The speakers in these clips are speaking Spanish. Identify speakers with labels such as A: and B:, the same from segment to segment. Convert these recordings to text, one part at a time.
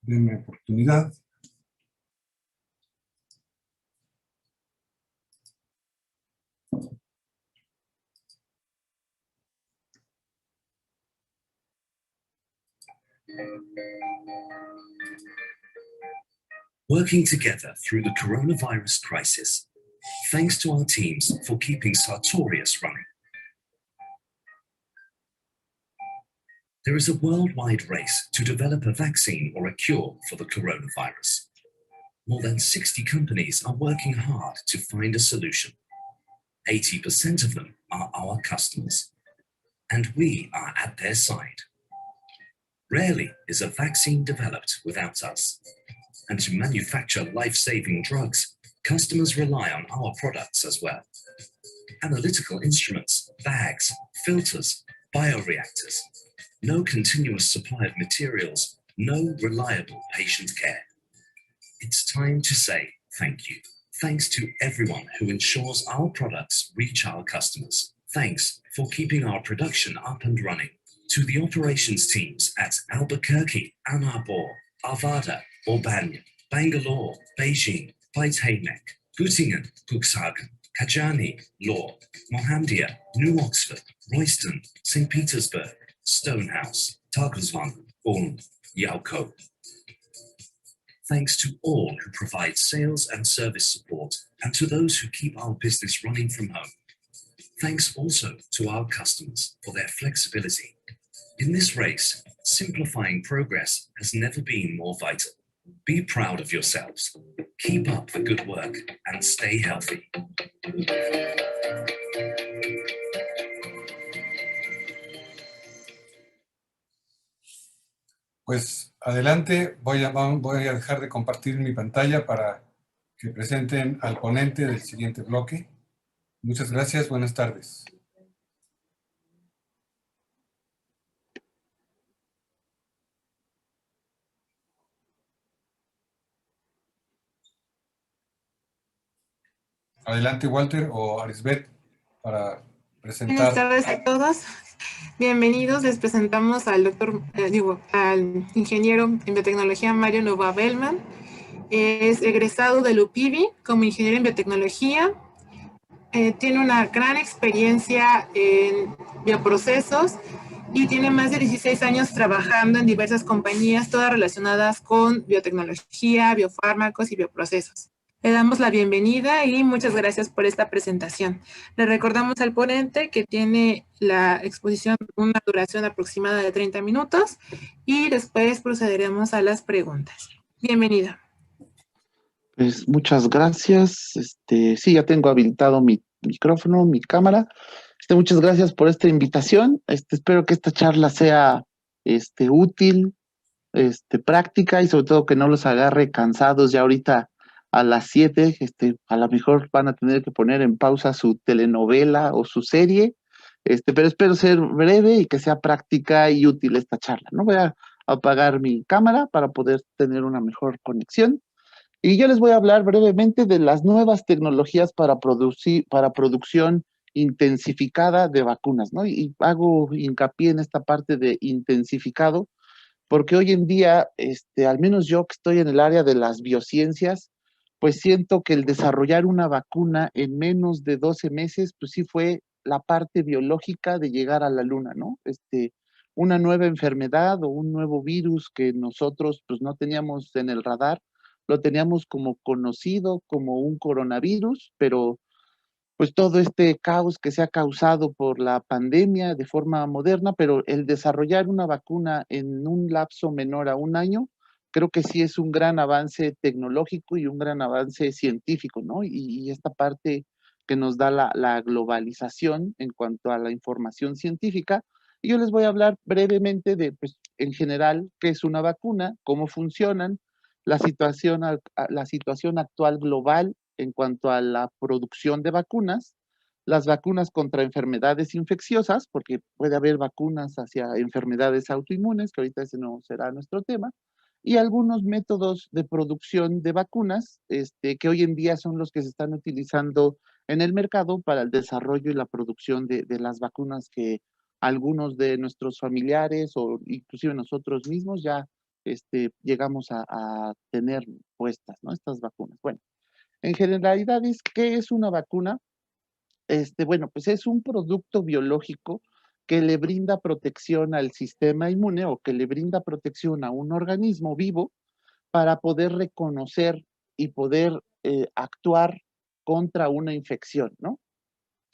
A: denme oportunidad.
B: Working together through the coronavirus crisis, thanks to our teams for keeping Sartorius running. There is a worldwide race to develop a vaccine or a cure for the coronavirus. More than 60 companies are working hard to find a solution. 80% of them are our customers, and we are at their side. Rarely is a vaccine developed without us. And to manufacture life-saving drugs, customers rely on our products as well. Analytical instruments, bags, filters, bioreactors. No continuous supply of materials, no reliable patient care. It's time to say thank you. Thanks to everyone who ensures our products reach our customers. Thanks for keeping our production up and running. To the operations teams at Albuquerque, Ann Arbor, Arvada, Orbanyan, Bangalore, Beijing, Weithhenek, Göttingen, Cuxhaven, Kajani, Law, Mohammedia, New Oxford, Royston, St. Petersburg, Stonehouse, Targosvan, Ulm, Yauco. Thanks to all who provide sales and service support and to those who keep our business running from home. Thanks also to our customers for their flexibility. In this race, simplifying progress has never been more vital. Be proud of yourselves, keep up the good work, and stay healthy.
A: Pues adelante, voy a dejar de compartir mi pantalla para que presenten al ponente del siguiente bloque. Muchas gracias, buenas tardes. Adelante, Walter o Arisbet, para presentar.
C: Buenas tardes a todos. Bienvenidos. Les presentamos al al ingeniero en biotecnología Mario Nova Bellman. Es egresado del UPIBI como ingeniero en biotecnología. Tiene una gran experiencia en bioprocesos y tiene más de 16 años trabajando en diversas compañías, todas relacionadas con biotecnología, biofármacos y bioprocesos. Le damos la bienvenida y muchas gracias por esta presentación. Le recordamos al ponente que tiene la exposición una duración aproximada de 30 minutos y después procederemos a las preguntas. Bienvenido.
D: Pues muchas gracias. Sí, ya tengo habilitado mi micrófono, mi cámara. Muchas gracias por esta invitación. Espero que esta charla sea útil, práctica y sobre todo que no los agarre cansados ya ahorita a las 7, a lo mejor van a tener que poner en pausa su telenovela o su serie, pero espero ser breve y que sea práctica y útil esta charla, ¿no? Voy a apagar mi cámara para poder tener una mejor conexión y yo les voy a hablar brevemente de las nuevas tecnologías para producción intensificada de vacunas, ¿no? Y hago hincapié en esta parte de intensificado, porque hoy en día, al menos yo que estoy en el área de las biociencias, pues siento que el desarrollar una vacuna en menos de 12 meses, pues sí fue la parte biológica de llegar a la luna, ¿no? Una nueva enfermedad o un nuevo virus que nosotros pues no teníamos en el radar, lo teníamos como conocido como un coronavirus, pero pues todo este caos que se ha causado por la pandemia de forma moderna, pero el desarrollar una vacuna en un lapso menor a un año, creo que sí es un gran avance tecnológico y un gran avance científico, ¿no? Y esta parte que nos da la globalización en cuanto a la información científica. Y yo les voy a hablar brevemente de, pues, en general, qué es una vacuna, cómo funcionan, la situación actual global en cuanto a la producción de vacunas, las vacunas contra enfermedades infecciosas, porque puede haber vacunas hacia enfermedades autoinmunes, que ahorita ese no será nuestro tema, y algunos métodos de producción de vacunas que hoy en día son los que se están utilizando en el mercado para el desarrollo y la producción de las vacunas que algunos de nuestros familiares o inclusive nosotros mismos ya llegamos a tener puestas, ¿no? Estas vacunas. Bueno, en generalidades, ¿qué es una vacuna? Bueno, pues es un producto biológico que le brinda protección al sistema inmune o que le brinda protección a un organismo vivo para poder reconocer y poder actuar contra una infección, ¿no?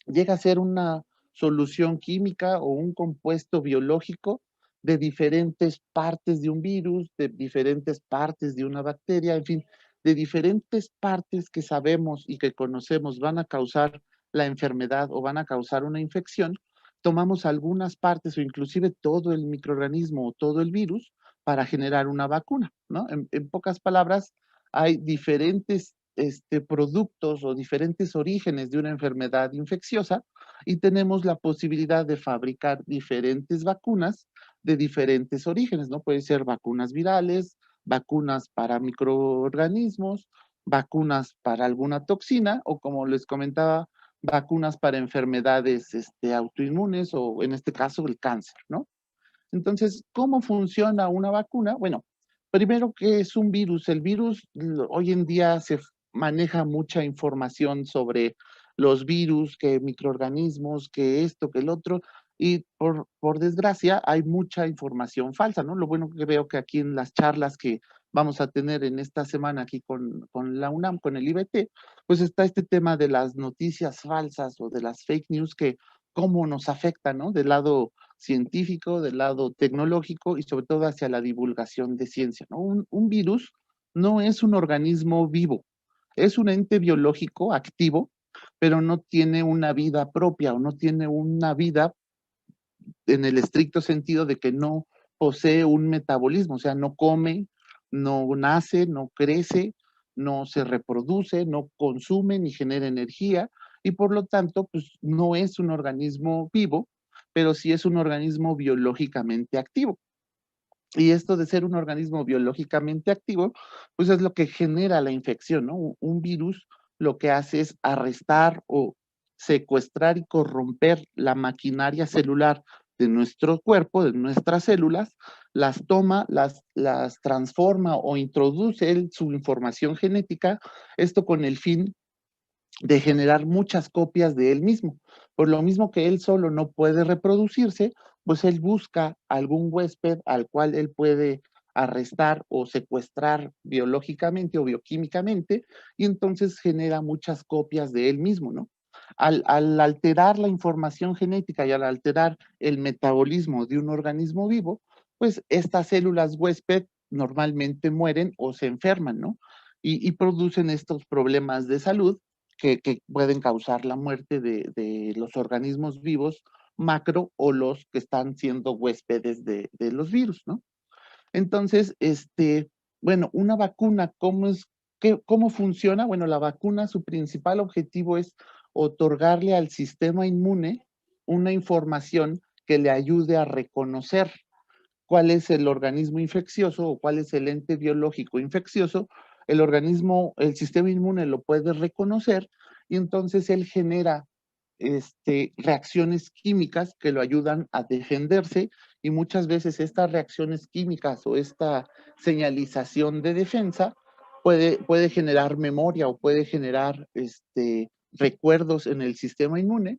D: Llega a ser una solución química o un compuesto biológico de diferentes partes de un virus, de diferentes partes de una bacteria, en fin, de diferentes partes que sabemos y que conocemos van a causar la enfermedad o van a causar una infección, tomamos algunas partes o inclusive todo el microorganismo o todo el virus para generar una vacuna, ¿no? En pocas palabras, hay diferentes productos o diferentes orígenes de una enfermedad infecciosa y tenemos la posibilidad de fabricar diferentes vacunas de diferentes orígenes, ¿no? Puede ser vacunas virales, vacunas para microorganismos, vacunas para alguna toxina o como les comentaba, vacunas para enfermedades autoinmunes o en este caso el cáncer, ¿no? Entonces, ¿cómo funciona una vacuna? Bueno, primero, ¿qué es un virus? El virus, hoy en día se maneja mucha información sobre los virus, que microorganismos, que esto, que el otro, y por desgracia hay mucha información falsa, ¿no? Lo bueno que veo que aquí en las charlas que vamos a tener en esta semana aquí con la UNAM, con el IBT, pues está este tema de las noticias falsas o de las fake news que cómo nos afecta, ¿no? Del lado científico, del lado tecnológico y sobre todo hacia la divulgación de ciencia, ¿no? Un virus no es un organismo vivo, es un ente biológico activo, pero no tiene una vida propia o no tiene una vida en el estricto sentido de que no posee un metabolismo, o sea, no come, no nace, no crece, no se reproduce, no consume ni genera energía y por lo tanto, pues no es un organismo vivo, pero sí es un organismo biológicamente activo. Y esto de ser un organismo biológicamente activo, pues es lo que genera la infección, ¿no? Un virus lo que hace es arrestar o secuestrar y corromper la maquinaria celular de nuestro cuerpo, de nuestras células, las toma, las transforma o introduce él su información genética, esto con el fin de generar muchas copias de él mismo. Por lo mismo que él solo no puede reproducirse, pues él busca algún huésped al cual él puede arrestar o secuestrar biológicamente o bioquímicamente y entonces genera muchas copias de él mismo, ¿no? Al alterar la información genética y al alterar el metabolismo de un organismo vivo, pues estas células huésped normalmente mueren o se enferman, ¿no? Y producen estos problemas de salud que pueden causar la muerte de los organismos vivos macro o los que están siendo huéspedes de los virus, ¿no? Entonces, bueno, una vacuna, ¿cómo funciona? Bueno, la vacuna, su principal objetivo es otorgarle al sistema inmune una información que le ayude a reconocer cuál es el organismo infeccioso o cuál es el ente biológico infeccioso, el sistema inmune lo puede reconocer y entonces él genera reacciones químicas que lo ayudan a defenderse y muchas veces estas reacciones químicas o esta señalización de defensa puede generar memoria o puede generar recuerdos en el sistema inmune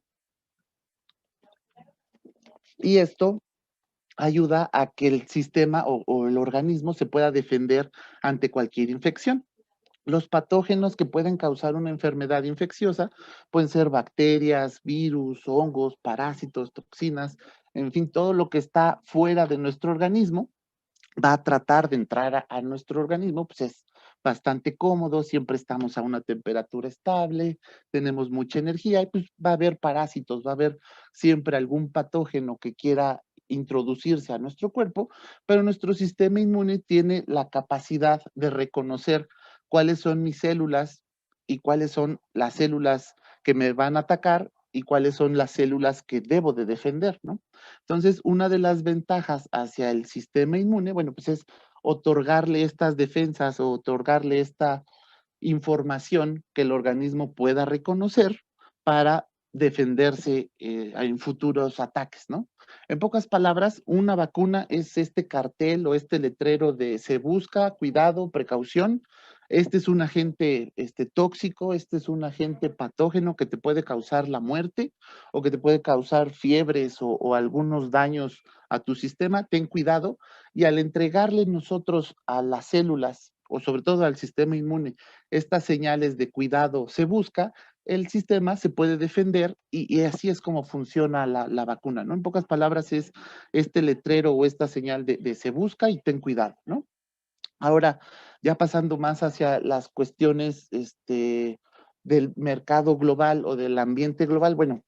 D: y esto ayuda a que el sistema o el organismo se pueda defender ante cualquier infección. Los patógenos que pueden causar una enfermedad infecciosa pueden ser bacterias, virus, hongos, parásitos, toxinas, en fin, todo lo que está fuera de nuestro organismo va a tratar de entrar a nuestro organismo, pues es bastante cómodo, siempre estamos a una temperatura estable, tenemos mucha energía y pues va a haber parásitos, va a haber siempre algún patógeno que quiera introducirse a nuestro cuerpo, pero nuestro sistema inmune tiene la capacidad de reconocer cuáles son mis células y cuáles son las células que me van a atacar y cuáles son las células que debo de defender, ¿no? Entonces, una de las ventajas hacia el sistema inmune, bueno, pues es otorgarle estas defensas o otorgarle esta información que el organismo pueda reconocer para defenderse en futuros ataques, ¿no? En pocas palabras, una vacuna es este cartel o este letrero de se busca, cuidado, precaución. Este es un agente tóxico, este es un agente patógeno que te puede causar la muerte o que te puede causar fiebres o algunos daños a tu sistema. Ten cuidado, y al entregarle nosotros a las células o sobre todo al sistema inmune estas señales de cuidado, se busca, el sistema se puede defender y así es como funciona la vacuna, ¿no? En pocas palabras es este letrero o esta señal de se busca y ten cuidado, ¿no? Ahora, ya pasando más hacia las cuestiones del mercado global o del ambiente global, bueno,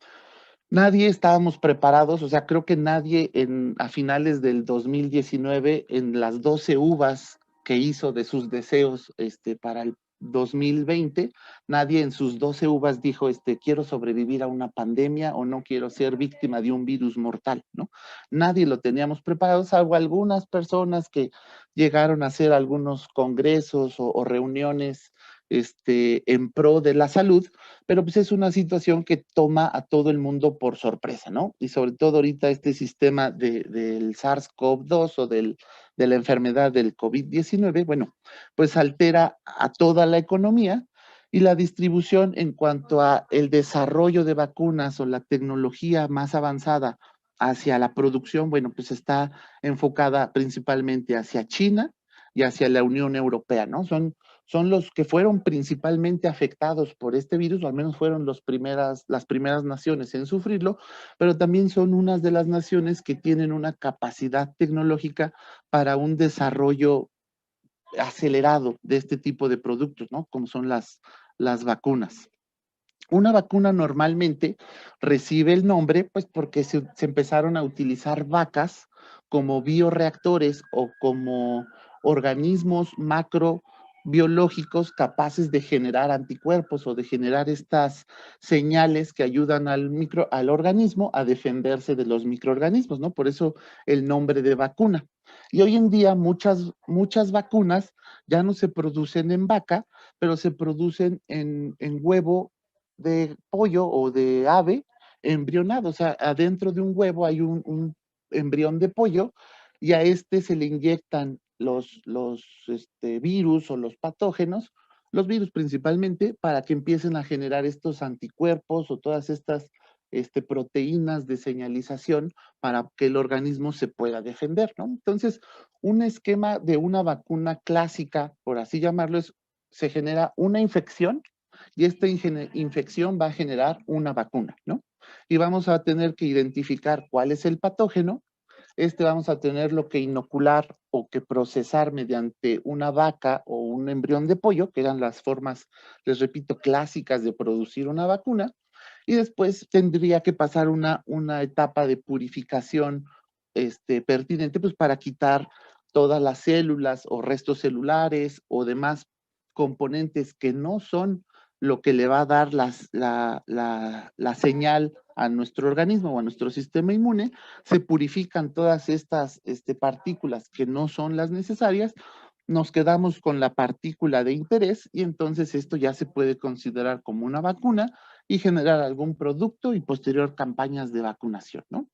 D: nadie estábamos preparados, o sea, creo que nadie a finales del 2019, en las 12 uvas que hizo de sus deseos para el 2020, nadie en sus 12 uvas dijo, quiero sobrevivir a una pandemia o no quiero ser víctima de un virus mortal, ¿no? Nadie lo teníamos preparado, salvo algunas personas que llegaron a hacer algunos congresos o reuniones en pro de la salud, pero pues es una situación que toma a todo el mundo por sorpresa, ¿no? Y sobre todo ahorita este sistema del SARS-CoV-2 o de la enfermedad del COVID-19, bueno, pues altera a toda la economía y la distribución en cuanto a el desarrollo de vacunas o la tecnología más avanzada hacia la producción, bueno, pues está enfocada principalmente hacia China y hacia la Unión Europea, ¿no? Son los que fueron principalmente afectados por este virus, o al menos fueron las primeras naciones en sufrirlo, pero también son unas de las naciones que tienen una capacidad tecnológica para un desarrollo acelerado de este tipo de productos, ¿no? Como son las vacunas. Una vacuna normalmente recibe el nombre, pues porque se empezaron a utilizar vacas como bioreactores o como organismos macrobiológicos capaces de generar anticuerpos o de generar estas señales que ayudan al organismo a defenderse de los microorganismos, ¿no? Por eso el nombre de vacuna. Y hoy en día muchas vacunas ya no se producen en vaca, pero se producen en huevo de pollo o de ave embrionado, o sea, adentro de un huevo hay un embrión de pollo y a se le inyectan los virus o los patógenos, los virus principalmente, para que empiecen a generar estos anticuerpos o todas estas proteínas de señalización para que el organismo se pueda defender, ¿no? Entonces, un esquema de una vacuna clásica, por así llamarlo, se genera una infección y esta infección va a generar una vacuna, ¿no? Y vamos a tener que identificar cuál es el patógeno. Vamos a tenerlo que inocular o que procesar mediante una vaca o un embrión de pollo, que eran las formas, les repito, clásicas de producir una vacuna. Y después tendría que pasar una etapa de purificación pertinente, pues para quitar todas las células o restos celulares o demás componentes que no son lo que le va a dar la señal a nuestro organismo o a nuestro sistema inmune. Se purifican todas estas partículas que no son las necesarias, nos quedamos con la partícula de interés y entonces esto ya se puede considerar como una vacuna y generar algún producto y posterior campañas de vacunación, ¿no?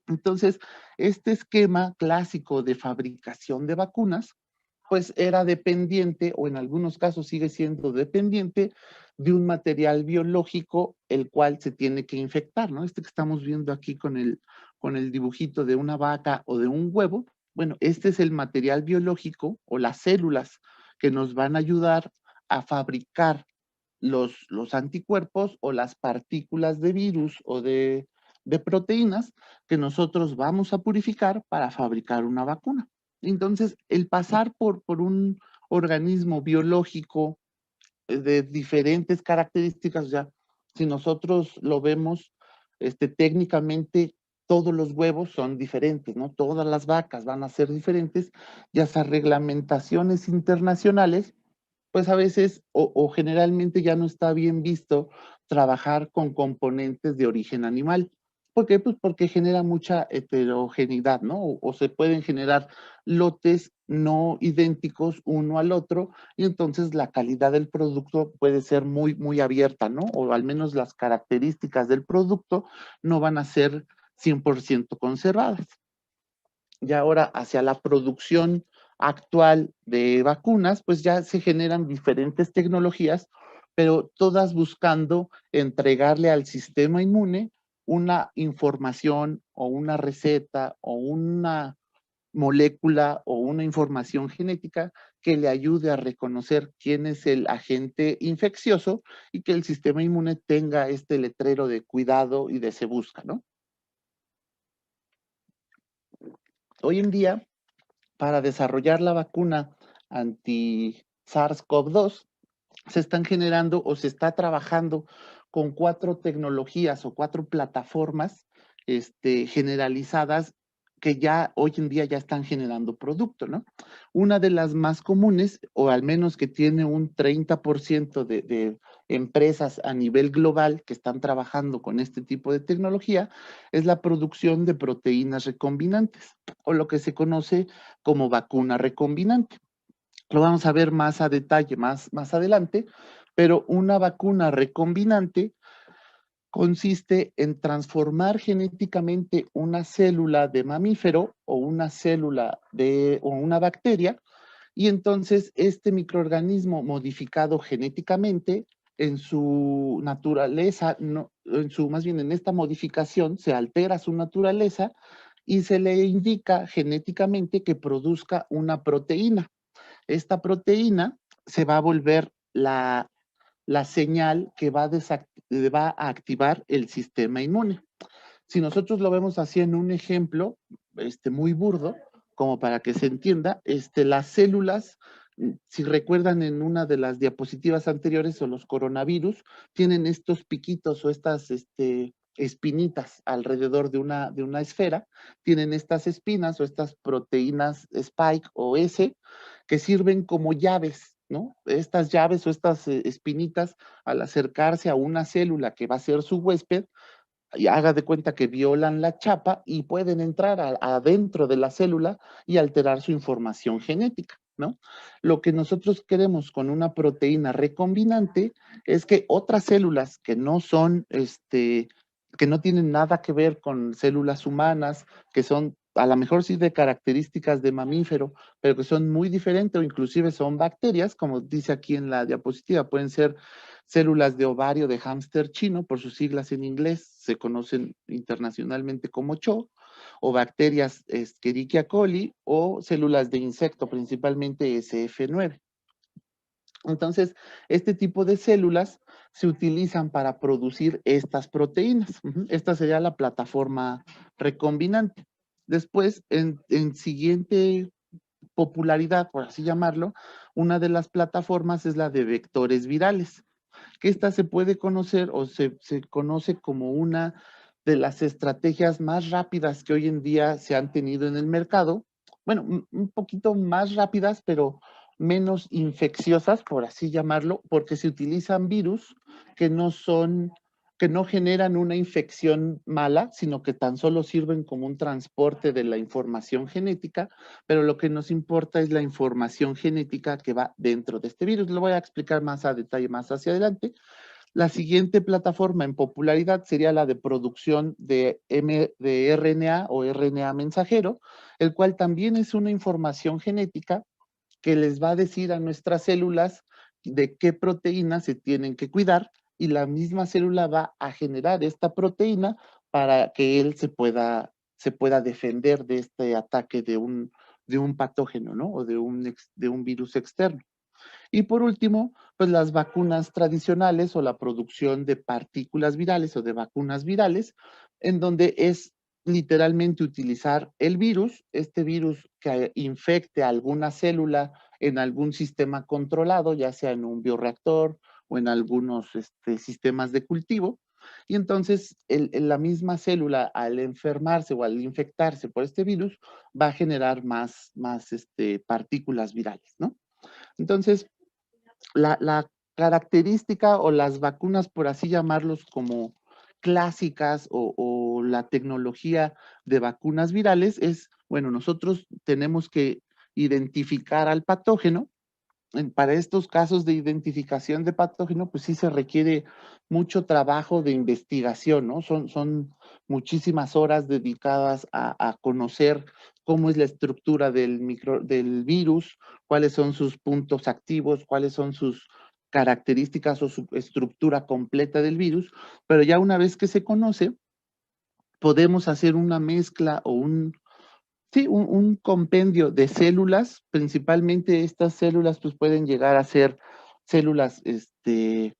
D: Entonces, este esquema clásico de fabricación de vacunas, pues era dependiente, o en algunos casos sigue siendo dependiente, de un material biológico el cual se tiene que infectar, ¿no? Que estamos viendo aquí con el dibujito de una vaca o de un huevo, bueno, este es el material biológico o las células que nos van a ayudar a fabricar los anticuerpos o las partículas de virus o de proteínas que nosotros vamos a purificar para fabricar una vacuna. Entonces, el pasar por un organismo biológico de diferentes características, o sea, si nosotros lo vemos técnicamente, todos los huevos son diferentes, ¿no? Todas las vacas van a ser diferentes, y hasta reglamentaciones internacionales, pues a veces o generalmente ya no está bien visto trabajar con componentes de origen animal. ¿Por qué? Pues porque genera mucha heterogeneidad, ¿no? O se pueden generar lotes no idénticos uno al otro y entonces la calidad del producto puede ser muy, muy abierta, ¿no? O al menos las características del producto no van a ser 100% conservadas. Y ahora hacia la producción actual de vacunas, pues ya se generan diferentes tecnologías, pero todas buscando entregarle al sistema inmune una información o una receta o una molécula o una información genética que le ayude a reconocer quién es el agente infeccioso y que el sistema inmune tenga este letrero de cuidado y de se busca, ¿no? Hoy en día, para desarrollar la vacuna anti-SARS-CoV-2, se están generando o se está trabajando con 4 tecnologías o 4 plataformas generalizadas que ya hoy en día ya están generando producto, ¿no? Una de las más comunes, o al menos que tiene un 30% de empresas a nivel global que están trabajando con este tipo de tecnología, es la producción de proteínas recombinantes, o lo que se conoce como vacuna recombinante. Lo vamos a ver más a detalle más adelante, pero una vacuna recombinante consiste en transformar genéticamente una célula de mamífero o una célula o una bacteria, y entonces este microorganismo modificado genéticamente en su naturaleza, no, más bien en esta modificación se altera su naturaleza y se le indica genéticamente que produzca una proteína. Esta proteína se va a volver la señal que va a activar el sistema inmune. Si nosotros lo vemos así en un ejemplo muy burdo, como para que se entienda, las células, si recuerdan en una de las diapositivas anteriores o los coronavirus, tienen estos piquitos o estas espinitas alrededor de una esfera, tienen estas espinas o estas proteínas Spike o S que sirven como llaves, ¿no? Estas llaves o estas espinitas, al acercarse a una célula que va a ser su huésped, y haga de cuenta que violan la chapa y pueden entrar adentro de la célula y alterar su información genética, ¿no? Lo que nosotros queremos con una proteína recombinante es que otras células que no son, que no tienen nada que ver con células humanas, que son a lo mejor sí de características de mamífero, pero que son muy diferentes o inclusive son bacterias, como dice aquí en la diapositiva, pueden ser células de ovario de hámster chino, por sus siglas en inglés, se conocen internacionalmente como CHO, o bacterias Escherichia coli, o células de insecto, principalmente SF9. Entonces, este tipo de células se utilizan para producir estas proteínas. Esta sería la plataforma recombinante. Después, en siguiente popularidad, por así llamarlo, una de las plataformas es la de vectores virales, que esta se puede conocer o se conoce como una de las estrategias más rápidas que hoy en día se han tenido en el mercado. Bueno, un poquito más rápidas, pero menos infecciosas, por así llamarlo, porque se utilizan virus que que no generan una infección mala, sino que tan solo sirven como un transporte de la información genética, pero lo que nos importa es la información genética que va dentro de este virus. Lo voy a explicar más a detalle más hacia adelante. La siguiente plataforma en popularidad sería la de producción de RNA o RNA mensajero, el cual también es una información genética que les va a decir a nuestras células de qué proteínas se tienen que cuidar, y la misma célula va a generar esta proteína para que él se pueda defender de este ataque de un patógeno, ¿no? O de un virus externo. Y por último, pues las vacunas tradicionales o la producción de partículas virales o de vacunas virales, en donde es literalmente utilizar el virus, este virus que infecte a alguna célula en algún sistema controlado, ya sea en un bioreactor o en algunos sistemas de cultivo. Y entonces la misma célula, al enfermarse o al infectarse por este virus, va a generar más partículas virales, ¿no? Entonces, la característica o las vacunas, por así llamarlos, como clásicas o o la tecnología de vacunas virales es, bueno, nosotros tenemos que identificar al patógeno. Para estos casos de identificación de patógeno, pues sí se requiere mucho trabajo de investigación, ¿no? Son muchísimas horas dedicadas a conocer cómo es la estructura del virus, cuáles son sus puntos activos, cuáles son sus características o su estructura completa del virus, pero ya una vez que se conoce, podemos hacer una mezcla o sí, un compendio de células. Principalmente estas células pues pueden llegar a ser células de,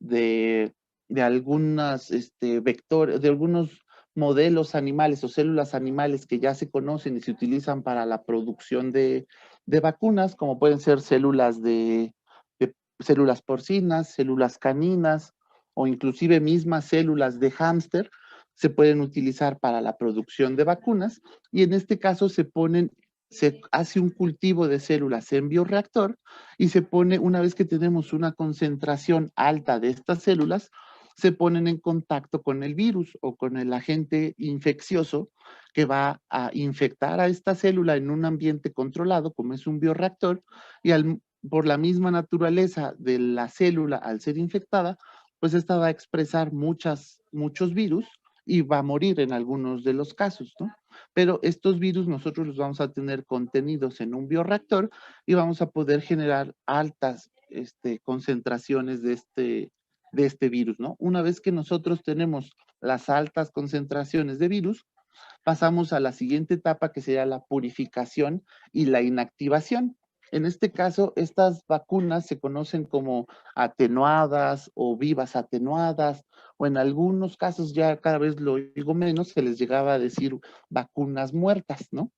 D: de algunas vectores, de algunos modelos animales o células animales que ya se conocen y se utilizan para la producción de vacunas, como pueden ser células de células porcinas, células caninas o inclusive mismas células de hámster se pueden utilizar para la producción de vacunas. Y en este caso se hace un cultivo de células en bioreactor y se pone, una vez que tenemos una concentración alta de estas células, se ponen en contacto con el virus o con el agente infeccioso que va a infectar a esta célula en un ambiente controlado, como es un bioreactor, y por la misma naturaleza de la célula al ser infectada, pues esta va a expresar muchos virus y va a morir en algunos de los casos, ¿no? Pero estos virus nosotros los vamos a tener contenidos en un bioreactor y vamos a poder generar altas concentraciones de este virus, ¿no? Una vez que nosotros tenemos las altas concentraciones de virus, pasamos a la siguiente etapa que sería la purificación y la inactivación. En este caso, estas vacunas se conocen como atenuadas o vivas atenuadas, o en algunos casos ya cada vez lo digo menos, se les llegaba a decir vacunas muertas, ¿no?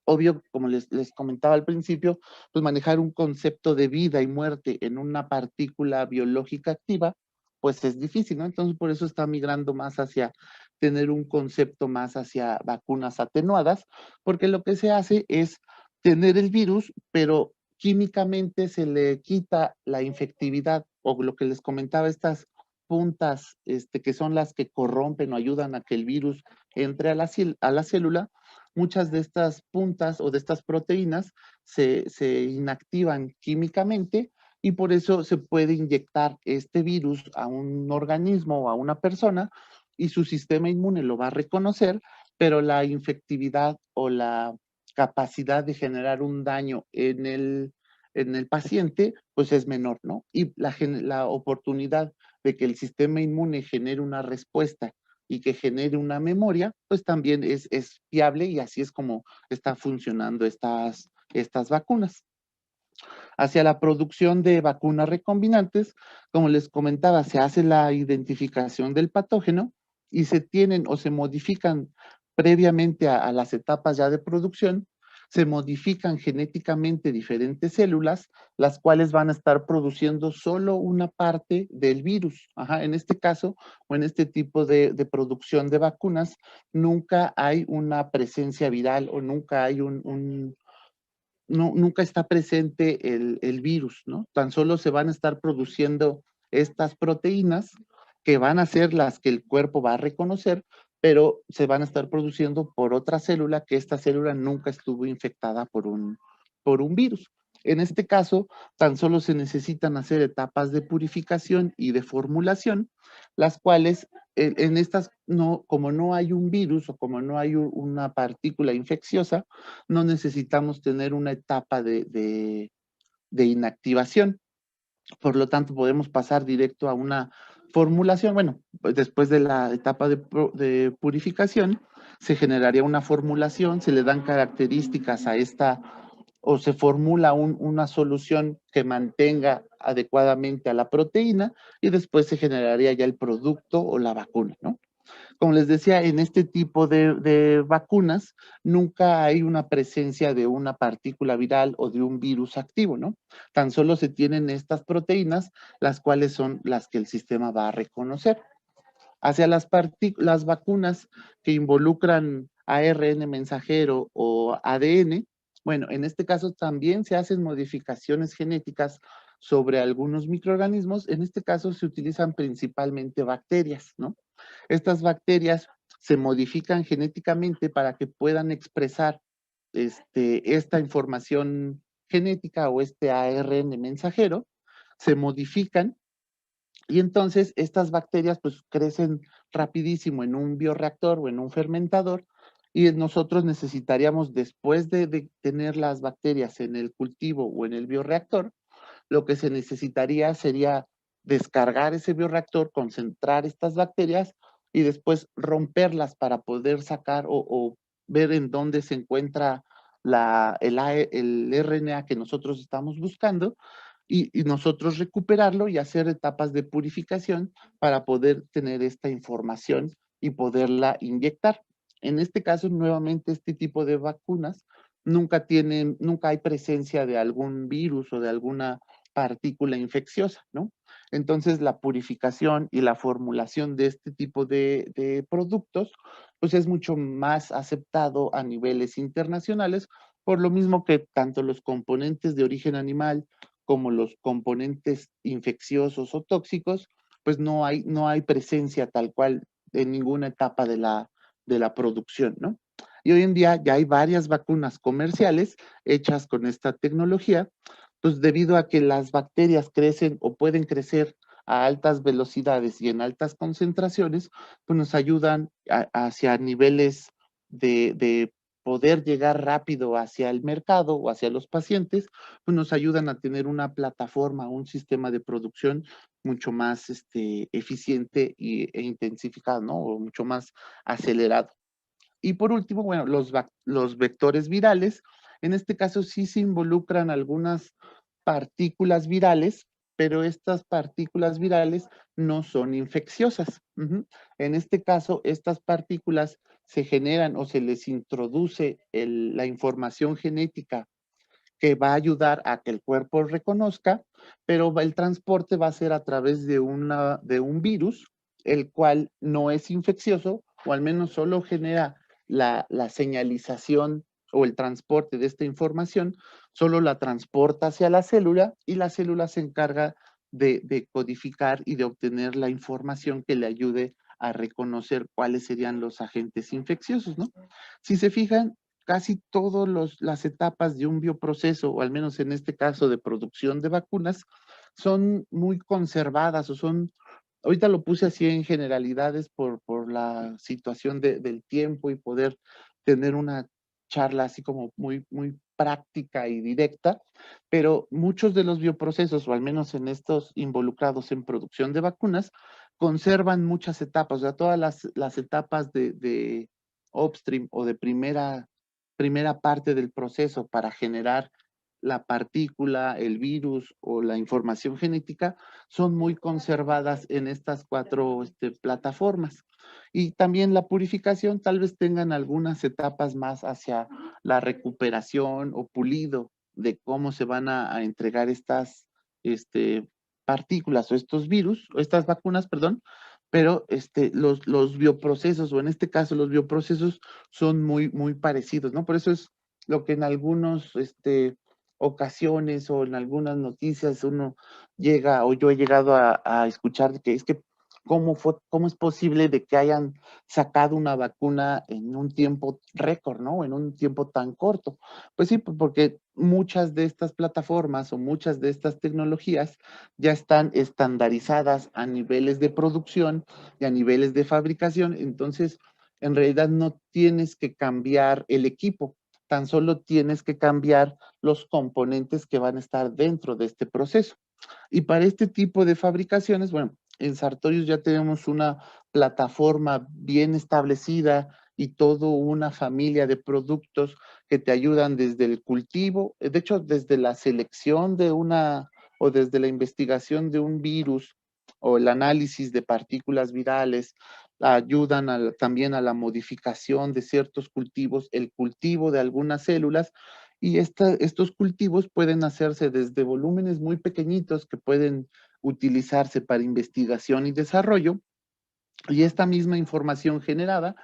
D: Obvio, como les comentaba al principio, pues manejar un concepto de vida y muerte en una partícula biológica activa, pues es difícil, ¿no? Entonces, por eso está migrando más hacia tener un concepto más hacia vacunas atenuadas, porque lo que se hace es tener el virus, pero químicamente se le quita la infectividad, o lo que les comentaba, estas puntas que son las que corrompen o ayudan a que el virus entre a la célula. Muchas de estas puntas o de estas proteínas se inactivan químicamente y por eso se puede inyectar este virus a un organismo o a una persona y su sistema inmune lo va a reconocer, pero la infectividad o la capacidad de generar un daño en el paciente, pues es menor, ¿no? Y la oportunidad de que el sistema inmune genere una respuesta y que genere una memoria, pues también es fiable y así es como está funcionando estas vacunas. Hacia la producción de vacunas recombinantes, como les comentaba, se hace la identificación del patógeno y se tienen o se modifican previamente a las etapas ya de producción, se modifican genéticamente diferentes células, las cuales van a estar produciendo solo una parte del virus. Ajá, en este caso, o en este tipo de producción de vacunas, nunca hay una presencia viral o nunca hay nunca está presente el virus, ¿no? Tan solo se van a estar produciendo estas proteínas que van a ser las que el cuerpo va a reconocer, pero se van a estar produciendo por otra célula que esta célula nunca estuvo infectada por un virus. En este caso, tan solo se necesitan hacer etapas de purificación y de formulación, las cuales en estas, como no hay un virus o como no hay una partícula infecciosa, no necesitamos tener una etapa de inactivación. Por lo tanto, podemos pasar directo a una formulación. Bueno, pues después de la etapa de purificación, se generaría una formulación, se le dan características a esta, o se formula una solución que mantenga adecuadamente a la proteína y después se generaría ya el producto o la vacuna, ¿no? Como les decía, en este tipo de vacunas nunca hay una presencia de una partícula viral o de un virus activo, ¿no? Tan solo se tienen estas proteínas, las cuales son las que el sistema va a reconocer. Hacia las vacunas que involucran ARN mensajero o ADN, bueno, en este caso también se hacen modificaciones genéticas sobre algunos microorganismos. En este caso se utilizan principalmente bacterias, ¿no? Estas bacterias se modifican genéticamente para que puedan expresar esta información genética o este ARN mensajero, se modifican y entonces estas bacterias pues crecen rapidísimo en un bioreactor o en un fermentador y nosotros necesitaríamos después de tener las bacterias en el cultivo o en el bioreactor, lo que se necesitaría sería descargar ese bioreactor, concentrar estas bacterias y después romperlas para poder sacar o ver en dónde se encuentra el RNA que nosotros estamos buscando y nosotros recuperarlo y hacer etapas de purificación para poder tener esta información y poderla inyectar. En este caso, nuevamente, este tipo de vacunas nunca hay presencia de algún virus o de alguna partícula infecciosa, ¿no? Entonces, la purificación y la formulación de este tipo de productos, pues es mucho más aceptado a niveles internacionales, por lo mismo que tanto los componentes de origen animal como los componentes infecciosos o tóxicos, pues no hay presencia tal cual en ninguna etapa de la producción, ¿no? Y hoy en día ya hay varias vacunas comerciales hechas con esta tecnología, pues debido a que las bacterias crecen o pueden crecer a altas velocidades y en altas concentraciones, pues nos ayudan hacia niveles de poder llegar rápido hacia el mercado o hacia los pacientes, pues nos ayudan a tener una plataforma, un sistema de producción mucho más eficiente e intensificado, ¿no? O mucho más acelerado. Y por último, bueno, los vectores virales, en este caso sí se involucran algunas partículas virales, pero estas partículas virales no son infecciosas. En este caso, estas partículas se generan o se les introduce la información genética que va a ayudar a que el cuerpo reconozca, pero el transporte va a ser a través de un virus, el cual no es infeccioso, o al menos solo genera la señalización o el transporte de esta información, solo la transporta hacia la célula y la célula se encarga de codificar y de obtener la información que le ayude a reconocer cuáles serían los agentes infecciosos, ¿no? Si se fijan, casi todas las etapas de un bioproceso, o al menos en este caso de producción de vacunas, son muy conservadas o son, ahorita lo puse así en generalidades por la situación del tiempo y poder tener una charla así como muy, muy práctica y directa, pero muchos de los bioprocesos, o al menos en estos involucrados en producción de vacunas, conservan muchas etapas, o sea, todas las etapas de upstream o de primera parte del proceso para generar la partícula, el virus o la información genética son muy conservadas en estas cuatro plataformas. Y también la purificación tal vez tengan algunas etapas más hacia la recuperación o pulido de cómo se van a entregar estas partículas o estos virus, o estas vacunas, perdón, pero los bioprocesos, o en este caso los bioprocesos son muy, muy parecidos, ¿no? Por eso es lo que en algunas ocasiones o en algunas noticias uno llega, o yo he llegado a escuchar que es que cómo es posible de que hayan sacado una vacuna en un tiempo récord, ¿no? En un tiempo tan corto. Pues sí, porque muchas de estas plataformas o muchas de estas tecnologías ya están estandarizadas a niveles de producción y a niveles de fabricación, entonces en realidad no tienes que cambiar el equipo, tan solo tienes que cambiar los componentes que van a estar dentro de este proceso. Y para este tipo de fabricaciones, bueno, en Sartorius ya tenemos una plataforma bien establecida y toda una familia de productos que te ayudan desde el cultivo, de hecho, desde la selección de o desde la investigación de un virus o el análisis de partículas virales, ayudan también a la modificación de ciertos cultivos, el cultivo de algunas células, y estos cultivos pueden hacerse desde volúmenes muy pequeñitos que pueden utilizarse para investigación y desarrollo, y esta misma información generada,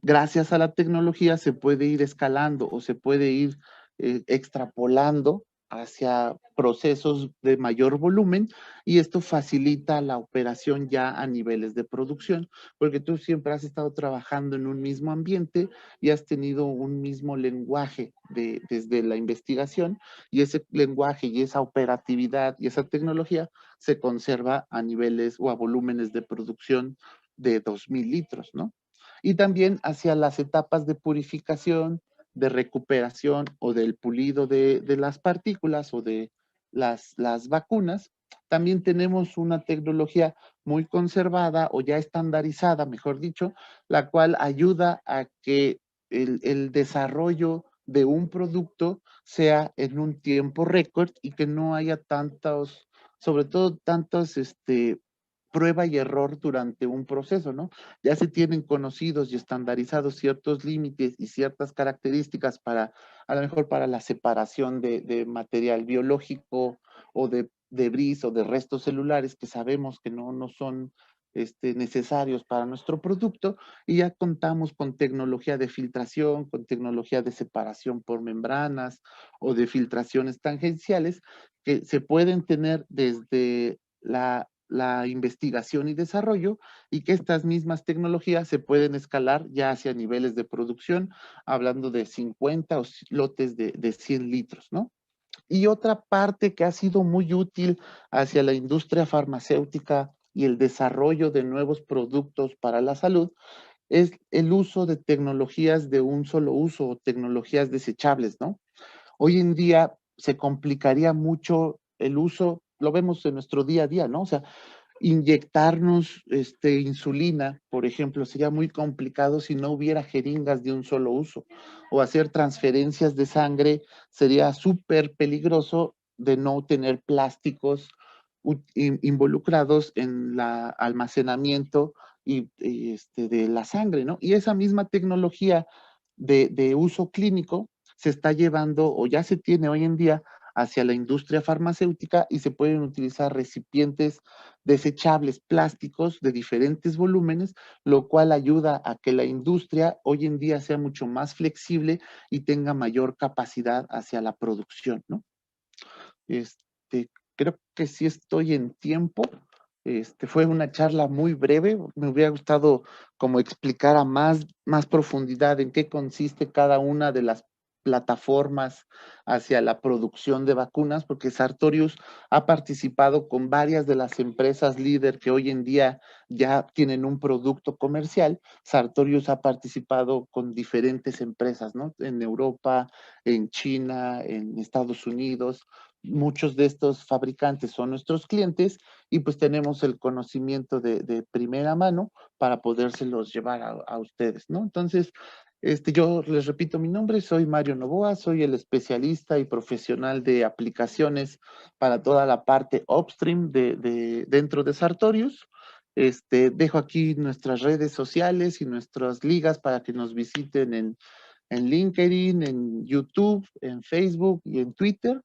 D: gracias a la tecnología, se puede ir escalando o se puede ir extrapolando hacia procesos de mayor volumen y esto facilita la operación ya a niveles de producción, porque tú siempre has estado trabajando en un mismo ambiente y has tenido un mismo lenguaje desde la investigación y ese lenguaje y esa operatividad y esa tecnología se conserva a niveles o a volúmenes de producción de 2,000 litros, ¿no? Y también hacia las etapas de purificación, de recuperación o del pulido de las partículas o de las vacunas, también tenemos una tecnología muy conservada o ya estandarizada, mejor dicho, la cual ayuda a que el desarrollo de un producto sea en un tiempo récord y que no haya tantos, sobre todo tantos, prueba y error durante un proceso, ¿no? Ya se tienen conocidos y estandarizados ciertos límites y ciertas características para, a lo mejor para la separación de material biológico o de debris o de restos celulares que sabemos que no son necesarios para nuestro producto y ya contamos con tecnología de filtración, con tecnología de separación por membranas o de filtraciones tangenciales que se pueden tener desde la investigación y desarrollo y que estas mismas tecnologías se pueden escalar ya hacia niveles de producción, hablando de 50 lotes de 100 litros, ¿no? Y otra parte que ha sido muy útil hacia la industria farmacéutica y el desarrollo de nuevos productos para la salud es el uso de tecnologías de un solo uso o tecnologías desechables, ¿no? Hoy en día se complicaría mucho el uso, lo vemos en nuestro día a día, ¿no? O sea, inyectarnos insulina, por ejemplo, sería muy complicado si no hubiera jeringas de un solo uso. O hacer transferencias de sangre sería súper peligroso de no tener plásticos involucrados en el almacenamiento de la sangre, ¿no? Y esa misma tecnología de uso clínico se está llevando o ya se tiene hoy en día hacia la industria farmacéutica y se pueden utilizar recipientes desechables plásticos de diferentes volúmenes, lo cual ayuda a que la industria hoy en día sea mucho más flexible y tenga mayor capacidad hacia la producción, ¿no? Creo que sí estoy en tiempo. Fue una charla muy breve. Me hubiera gustado como explicar a más profundidad en qué consiste cada una de las plataformas hacia la producción de vacunas, porque Sartorius ha participado con varias de las empresas líder que hoy en día ya tienen un producto comercial. Sartorius ha participado con diferentes empresas, ¿no? En Europa, en China, en Estados Unidos. Muchos de estos fabricantes son nuestros clientes y pues tenemos el conocimiento de primera mano para podérselos llevar a ustedes, ¿no? Entonces, yo les repito mi nombre, soy Mario Novoa, soy el especialista y profesional de aplicaciones para toda la parte upstream dentro de Sartorius. Dejo aquí nuestras redes sociales y nuestras ligas para que nos visiten en LinkedIn, en YouTube, en Facebook y en Twitter.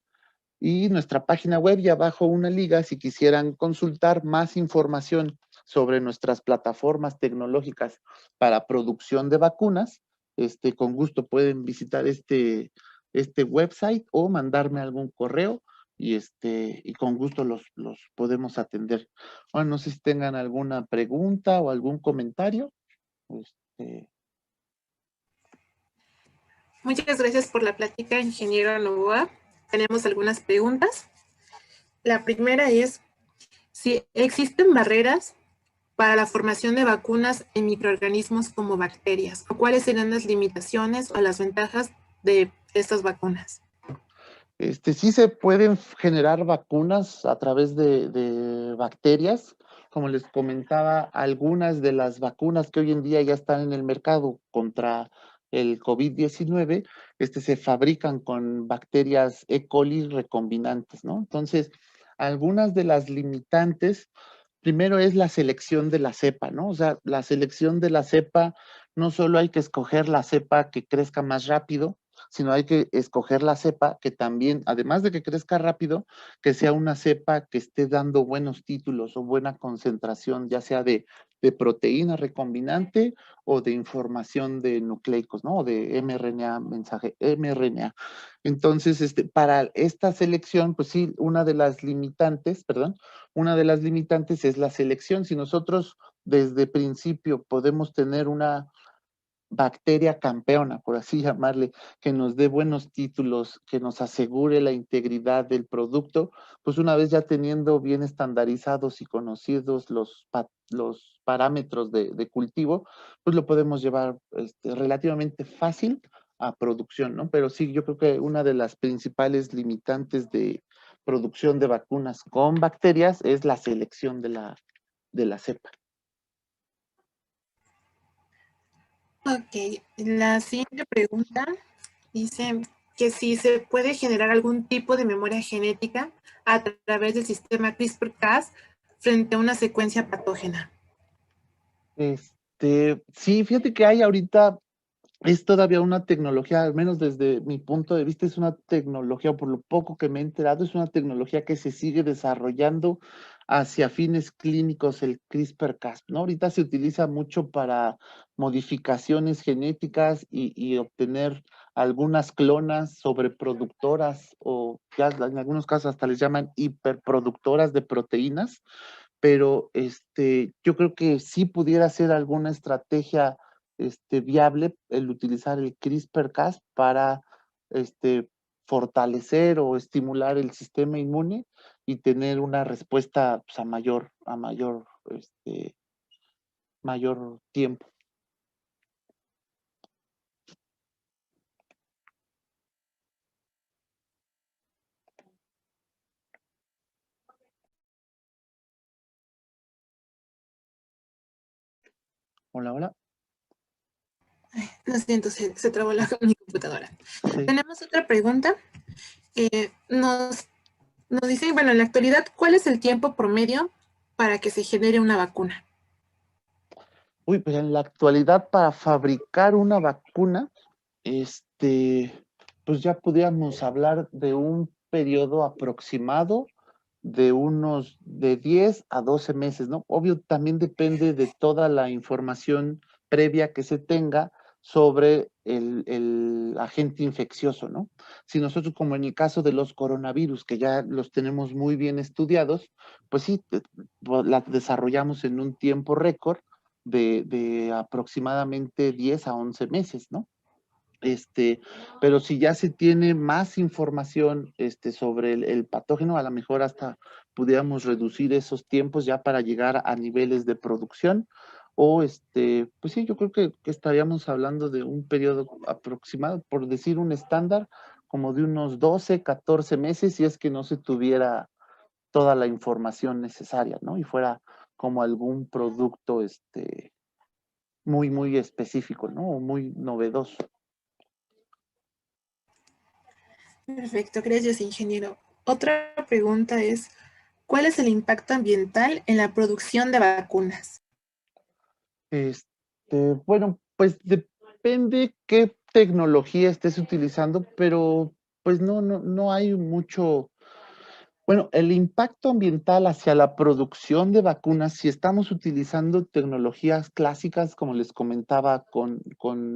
D: Y nuestra página web y abajo una liga si quisieran consultar más información sobre nuestras plataformas tecnológicas para producción de vacunas. Con gusto pueden visitar este website o mandarme algún correo y con gusto los podemos atender. Bueno, no sé si tengan alguna pregunta o algún comentario.
C: Muchas gracias por la plática, ingeniero Novoa. Tenemos algunas preguntas. La primera es si existen barreras para la formación de vacunas en microorganismos como bacterias, o cuáles serán las limitaciones o las ventajas de estas vacunas.
D: Sí se pueden generar vacunas a través de bacterias. Como les comentaba, algunas de las vacunas que hoy en día ya están en el mercado contra el COVID-19, se fabrican con bacterias E. coli recombinantes, ¿no? Entonces, algunas de las limitantes, primero es la selección de la cepa, ¿no? O sea, la selección de la cepa, no solo hay que escoger la cepa que crezca más rápido, sino hay que escoger la cepa que también, además de que crezca rápido, que sea una cepa que esté dando buenos títulos o buena concentración, ya sea de de proteína recombinante o de información de nucleicos, ¿no? O de mRNA, mensaje mRNA. Entonces, para esta selección, pues sí, una de las limitantes es la selección. Si nosotros desde principio podemos tener una bacteria campeona, por así llamarle, que nos dé buenos títulos, que nos asegure la integridad del producto, pues una vez ya teniendo bien estandarizados y conocidos los parámetros de cultivo, pues lo podemos llevar relativamente fácil a producción, ¿no? Pero sí, yo creo que una de las principales limitantes de producción de vacunas con bacterias es la selección de la cepa.
C: Ok, la siguiente pregunta dice que si se puede generar algún tipo de memoria genética a través del sistema CRISPR-Cas frente a una secuencia patógena.
D: Sí, fíjate que hay ahorita, es todavía una tecnología, al menos desde mi punto de vista, es una tecnología, o por lo poco que me he enterado, es una tecnología que se sigue desarrollando hacia fines clínicos, el CRISPR-Cas, ¿no? Ahorita se utiliza mucho para modificaciones genéticas y obtener algunas clonas sobreproductoras o ya en algunos casos hasta les llaman hiperproductoras de proteínas, pero yo creo que sí pudiera ser alguna estrategia viable el utilizar el CRISPR-Cas para fortalecer o estimular el sistema inmune y tener una respuesta pues, mayor tiempo. Hola, hola.
C: Lo siento, se trabó mi computadora.
D: Sí.
C: Tenemos otra pregunta. Nos dice, bueno, en la actualidad, ¿cuál es el tiempo promedio para que se genere una vacuna?
D: Uy, pues en la actualidad para fabricar una vacuna, pues ya podríamos hablar de un periodo aproximado de 10 a 12 meses, ¿no? Obvio, también depende de toda la información previa que se tenga sobre el agente infeccioso, ¿no? Si nosotros, como en el caso de los coronavirus, que ya los tenemos muy bien estudiados, pues sí, la desarrollamos en un tiempo récord de aproximadamente 10 a 11 meses, ¿no? Pero si ya se tiene más información sobre el patógeno, a lo mejor hasta pudiéramos reducir esos tiempos ya para llegar a niveles de producción. O pues sí, yo creo que estaríamos hablando de un periodo aproximado, por decir un estándar, como de unos 12, 14 meses, si es que no se tuviera toda la información necesaria, ¿no? Y fuera como algún producto muy, muy específico, ¿no? O muy novedoso.
C: Perfecto, gracias, ingeniero. Otra pregunta es, ¿cuál es el impacto ambiental en la producción de vacunas?
D: Bueno, pues depende qué tecnología estés utilizando, pero pues no hay mucho. Bueno, el impacto ambiental hacia la producción de vacunas, si estamos utilizando tecnologías clásicas, como les comentaba, con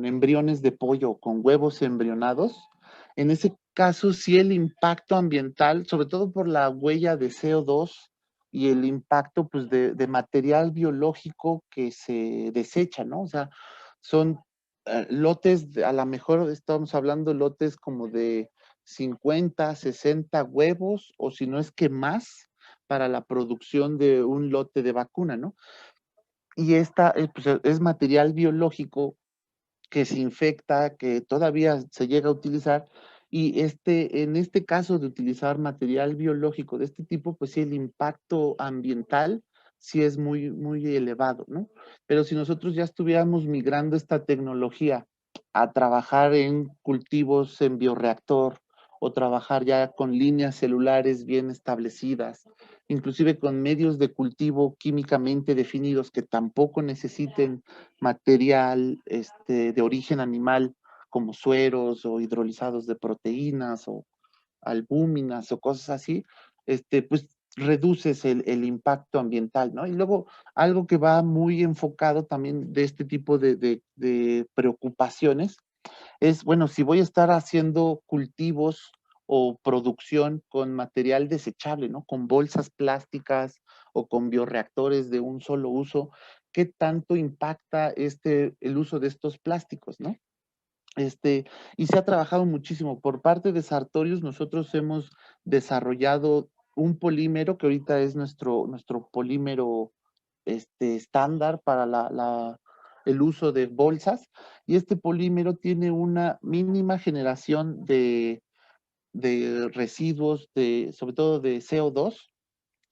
D: embriones de pollo, con huevos embrionados, en ese caso sí el impacto ambiental, sobre todo por la huella de CO2 y el impacto pues, de material biológico que se desecha, ¿no? O sea, son lotes, a lo mejor estamos hablando lotes como de 50, 60 huevos, o si no es que más, para la producción de un lote de vacuna, ¿no? Y esta pues, es material biológico que se infecta, que todavía se llega a utilizar, y en este caso de utilizar material biológico de este tipo, pues sí, el impacto ambiental sí es muy, muy elevado, ¿no? Pero si nosotros ya estuviéramos migrando esta tecnología a trabajar en cultivos en bioreactor o trabajar ya con líneas celulares bien establecidas, inclusive con medios de cultivo químicamente definidos que tampoco necesiten material de origen animal como sueros o hidrolizados de proteínas o albúminas o cosas así, pues reduces el impacto ambiental, ¿no? Y luego algo que va muy enfocado también de este tipo de preocupaciones es, bueno, si voy a estar haciendo cultivos o producción con material desechable, ¿no? Con bolsas plásticas o con bioreactores de un solo uso, ¿qué tanto impacta el uso de estos plásticos, ¿no? Y se ha trabajado muchísimo. Por parte de Sartorius, nosotros hemos desarrollado un polímero que ahorita es nuestro polímero estándar para el uso de bolsas. Y este polímero tiene una mínima generación de residuos, sobre todo de CO2,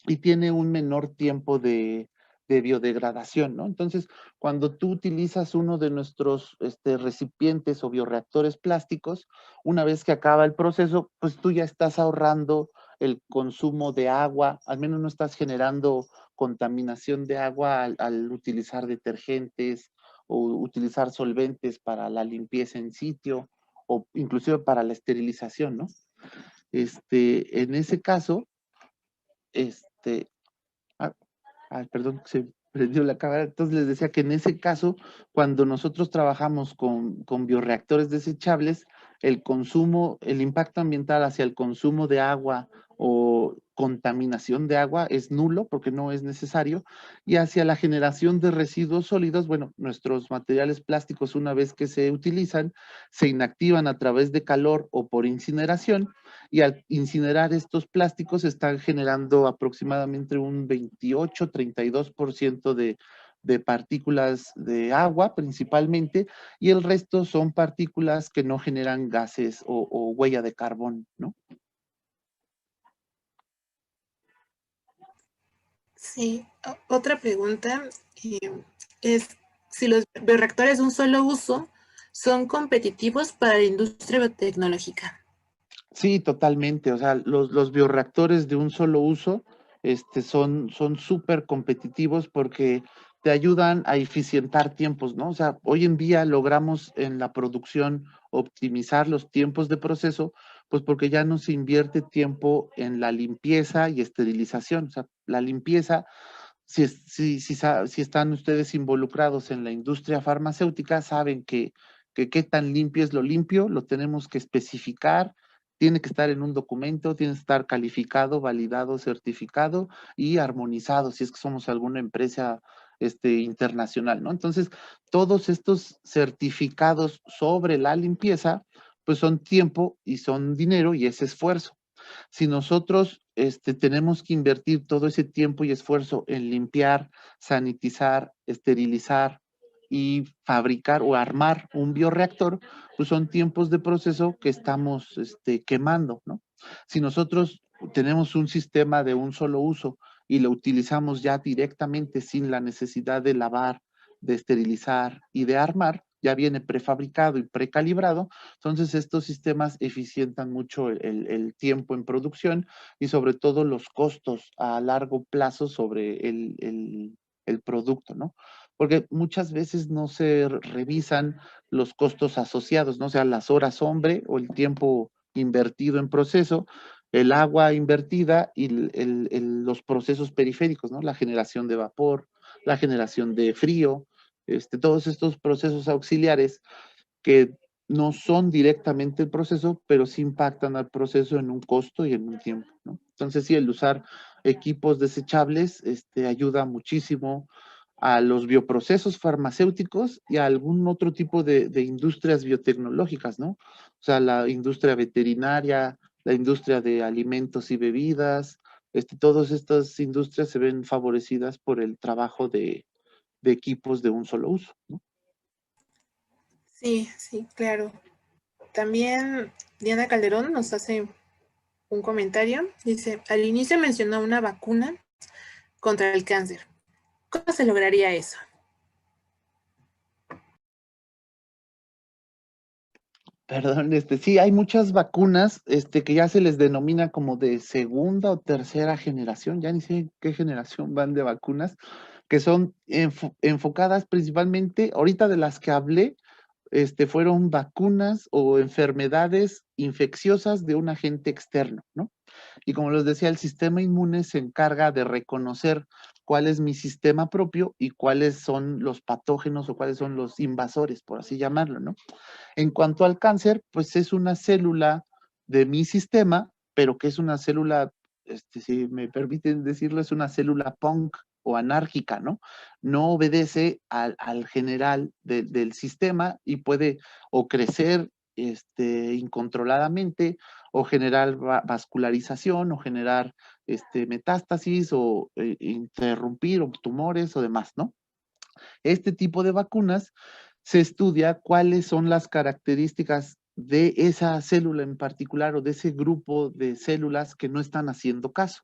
D: y tiene un menor tiempo de biodegradación, ¿no? Entonces, cuando tú utilizas uno de nuestros recipientes o bioreactores plásticos, una vez que acaba el proceso, pues tú ya estás ahorrando el consumo de agua, al menos no estás generando contaminación de agua al utilizar detergentes o utilizar solventes para la limpieza en sitio o inclusive para la esterilización, ¿no? En ese caso, este, ah, perdón, se prendió la cámara. Entonces les decía que en ese caso, cuando nosotros trabajamos con bioreactores desechables, el impacto ambiental hacia el consumo de agua o contaminación de agua es nulo porque no es necesario, y hacia la generación de residuos sólidos, bueno, nuestros materiales plásticos una vez que se utilizan, se inactivan a través de calor o por incineración, y al incinerar estos plásticos están generando aproximadamente un 28-32% de partículas de agua principalmente, y el resto son partículas que no generan gases o huella de carbón, ¿no?
C: Sí, otra pregunta es si los bioreactores de un solo uso son competitivos para la industria biotecnológica.
D: Sí, totalmente. O sea, los bioreactores de un solo uso son súper competitivos porque te ayudan a eficientar tiempos, ¿no? O sea, hoy en día logramos en la producción optimizar los tiempos de proceso, pues porque ya no se invierte tiempo en la limpieza y esterilización. O sea, la limpieza, si están ustedes involucrados en la industria farmacéutica, saben que qué tan limpio es lo limpio, lo tenemos que especificar, tiene que estar en un documento, tiene que estar calificado, validado, certificado y armonizado, si es que somos alguna empresa internacional, ¿no? Entonces, todos estos certificados sobre la limpieza, pues son tiempo y son dinero y es esfuerzo. Si nosotros tenemos que invertir todo ese tiempo y esfuerzo en limpiar, sanitizar, esterilizar y fabricar o armar un bioreactor, pues son tiempos de proceso que estamos quemando, ¿no? Si nosotros tenemos un sistema de un solo uso y lo utilizamos ya directamente sin la necesidad de lavar, de esterilizar y de armar, ya viene prefabricado y precalibrado, entonces estos sistemas eficientan mucho el tiempo en producción y sobre todo los costos a largo plazo sobre el producto, ¿no? Porque muchas veces no se revisan los costos asociados, ¿no? O sea, las horas hombre o el tiempo invertido en proceso, el agua invertida y los procesos periféricos, ¿no? La generación de vapor, la generación de frío, todos estos procesos auxiliares que no son directamente el proceso, pero sí impactan al proceso en un costo y en un tiempo, ¿no? Entonces, sí, el usar equipos desechables ayuda muchísimo a los bioprocesos farmacéuticos y a algún otro tipo de industrias biotecnológicas, ¿no? O sea, la industria veterinaria, la industria de alimentos y bebidas, todas estas industrias se ven favorecidas por el trabajo de equipos de un solo uso, ¿no?
C: Sí, sí, claro. También Diana Calderón nos hace un comentario. Dice, al inicio mencionó una vacuna contra el cáncer. ¿Cómo se lograría eso?
D: Perdón, sí, hay muchas vacunas, que ya se les denomina como de segunda o tercera generación, ya ni sé qué generación van de vacunas, que son enfocadas principalmente, ahorita de las que hablé, fueron vacunas o enfermedades infecciosas de un agente externo, ¿no? Y como les decía, el sistema inmune se encarga de reconocer cuál es mi sistema propio y cuáles son los patógenos o cuáles son los invasores, por así llamarlo, ¿no? En cuanto al cáncer, pues es una célula de mi sistema, pero que es una célula, si me permiten decirlo, es una célula punk o anárquica, ¿no? No obedece al general del sistema y puede o crecer incontroladamente o generar vascularización o generar metástasis o interrumpir o tumores o demás, ¿no? Este tipo de vacunas se estudia cuáles son las características de esa célula en particular o de ese grupo de células que no están haciendo caso.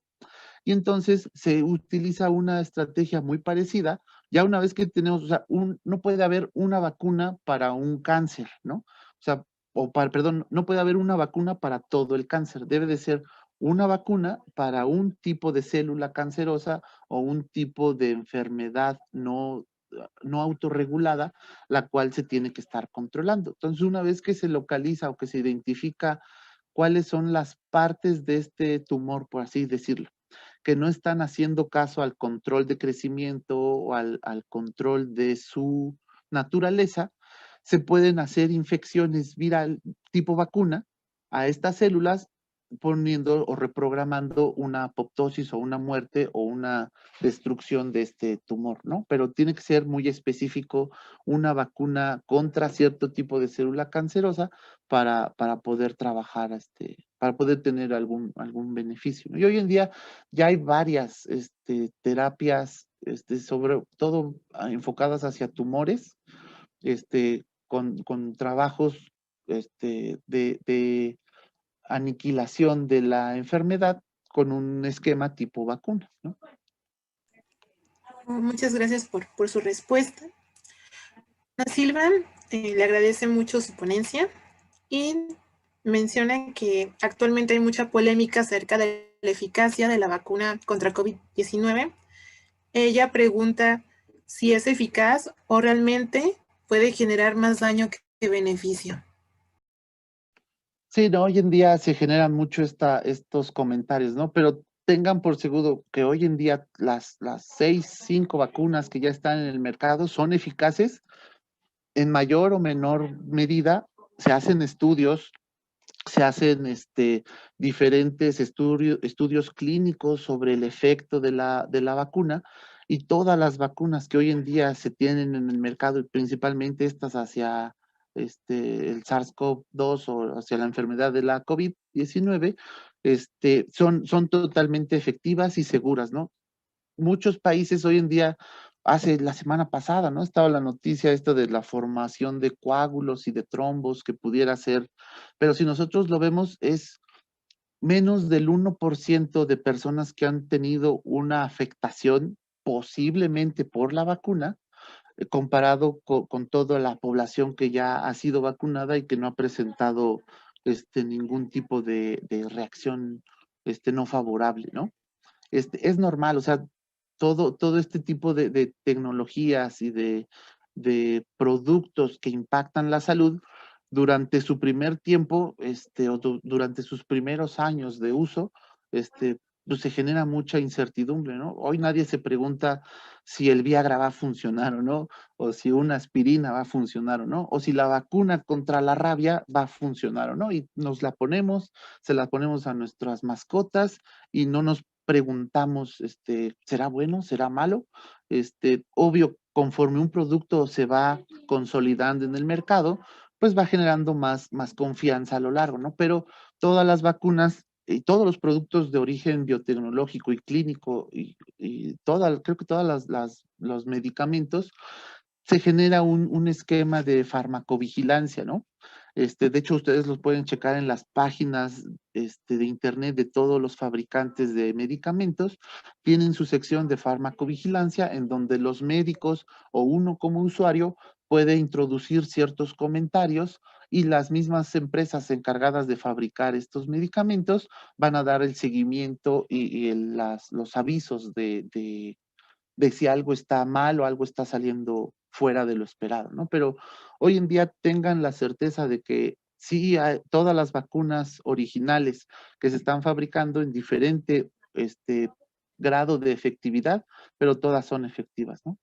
D: Y entonces se utiliza una estrategia muy parecida, ya una vez que tenemos, o sea, no puede haber una vacuna para un cáncer, ¿no? O sea, perdón, no puede haber una vacuna para todo el cáncer, debe de ser una vacuna para un tipo de célula cancerosa o un tipo de enfermedad no autorregulada, la cual se tiene que estar controlando. Entonces, una vez que se localiza o que se identifica cuáles son las partes de este tumor, por así decirlo, que no están haciendo caso al control de crecimiento o al control de su naturaleza, se pueden hacer infecciones viral tipo vacuna a estas células poniendo o reprogramando una apoptosis o una muerte o una destrucción de este tumor, ¿no? Pero tiene que ser muy específico una vacuna contra cierto tipo de célula cancerosa para poder trabajar, para poder tener algún beneficio, ¿no? Y hoy en día ya hay varias terapias, sobre todo enfocadas hacia tumores, con trabajos de aniquilación de la enfermedad con un esquema tipo vacuna, ¿no?
C: Muchas gracias por su respuesta. Ana Silva le agradece mucho su ponencia y menciona que actualmente hay mucha polémica acerca de la eficacia de la vacuna contra COVID-19. Ella pregunta si es eficaz o realmente puede generar más daño que beneficio.
D: Sí, no, hoy en día se generan mucho estos comentarios, ¿no? Pero tengan por seguro que hoy en día las 5 vacunas que ya están en el mercado son eficaces en mayor o menor medida. Se hacen estudios, se hacen diferentes estudios clínicos sobre el efecto de la vacuna, y todas las vacunas que hoy en día se tienen en el mercado, y principalmente estas hacia el SARS-CoV-2 o hacia la enfermedad de la COVID-19, son totalmente efectivas y seguras, ¿no? Muchos países hoy en día, hace la semana pasada, ¿no? Estaba la noticia esta de la formación de coágulos y de trombos que pudiera ser, pero si nosotros lo vemos, es menos del 1% de personas que han tenido una afectación posiblemente por la vacuna, comparado con toda la población que ya ha sido vacunada y que no ha presentado ningún tipo de reacción no favorable, ¿no? Es normal, o sea, todo este tipo de tecnologías y de productos que impactan la salud durante su primer tiempo, durante sus primeros años de uso, pues se genera mucha incertidumbre, ¿no? Hoy nadie se pregunta si el Viagra va a funcionar o no, o si una aspirina va a funcionar o no, o si la vacuna contra la rabia va a funcionar o no, y nos la ponemos, se la ponemos a nuestras mascotas y no nos preguntamos, ¿será bueno? ¿Será malo? Obvio, conforme un producto se va consolidando en el mercado, pues va generando más confianza a lo largo, ¿no? Pero todas las vacunas y todos los productos de origen biotecnológico y clínico creo que todas los medicamentos, se genera un esquema de farmacovigilancia, ¿no? De hecho, ustedes los pueden checar en las páginas de internet de todos los fabricantes de medicamentos. Tienen su sección de farmacovigilancia en donde los médicos o uno como usuario puede introducir ciertos comentarios, y las mismas empresas encargadas de fabricar estos medicamentos van a dar el seguimiento y los avisos de si algo está mal o algo está saliendo fuera de lo esperado, ¿no? Pero hoy en día tengan la certeza de que sí hay todas las vacunas originales que se están fabricando en diferente grado de efectividad, pero todas son efectivas, ¿no?